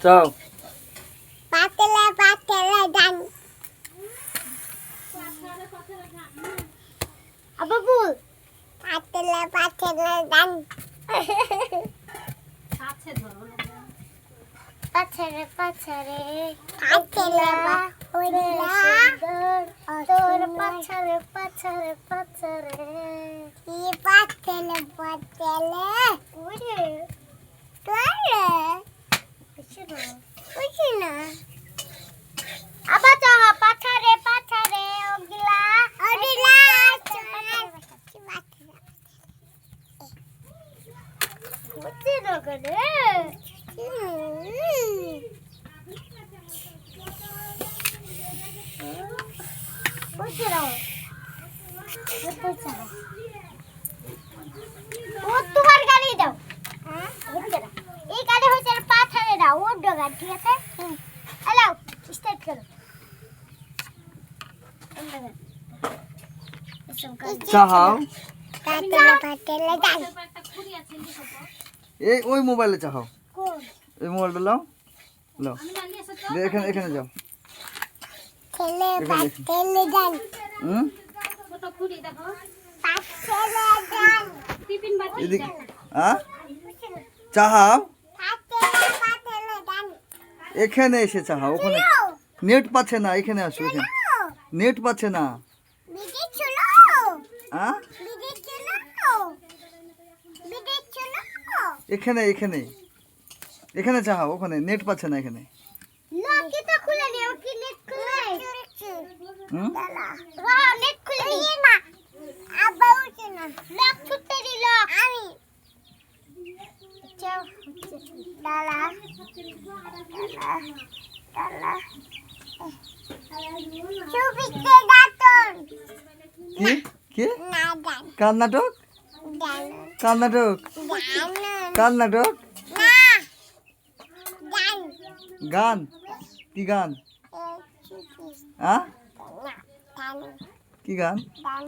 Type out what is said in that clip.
চাও পাতলা পাতলা গান আব্বু বল পাতলা পাতলা গান কাছে ধরো পাছরে পাছরে পাতলা হইলা তোর পাছরে পাছরে পাছরে কি পাতলা পাতলা ওরে তোরে ওইনা আবার তো পাছরে পাছরে ওগলা ওগলা কি পাতলা বুঝতে নগরে তোমার গাড়ি দাও এই গাড়ি হচ্ছে পাথরে দাও ওর গাড়ি ঠিক আছে হ্যালো স্টার্ট করো চাহাও পাতলা পাতলা গান এই ওই মোবাইলে চাহাও এই মোবাইলটা লাও লাও এখানে এখানে যাও ছেলে পাতলা গান হুম পাতলা গান টিফিন বাটি এদিকে চাহাও পাতলা পাতলা গান এখানে এসে চাহাও ওখানে নেট পাচ্ছে না এখানে আসো এখানে নেট পাচ্ছে না বিদে চলো বিদে চলো বিদে চলো এখানে এখানে এখানে চাহাও ওখানে নেট পাচ্ছে না এখানে লকি তো খুলে নিও কি নেট খুলে হুম দাদা রা নেট খুলে নিয়ে না আব্বা উঠে না লক ছুটতে দিল আমি চাও দাদা দাদা চুপিতে দাঁতন কি কি না গান কর্ণাটক গান কর্ণাটক গান কর্ণাটক না গান গান কি গান চুপি হ্যাঁ না গান কি গান গান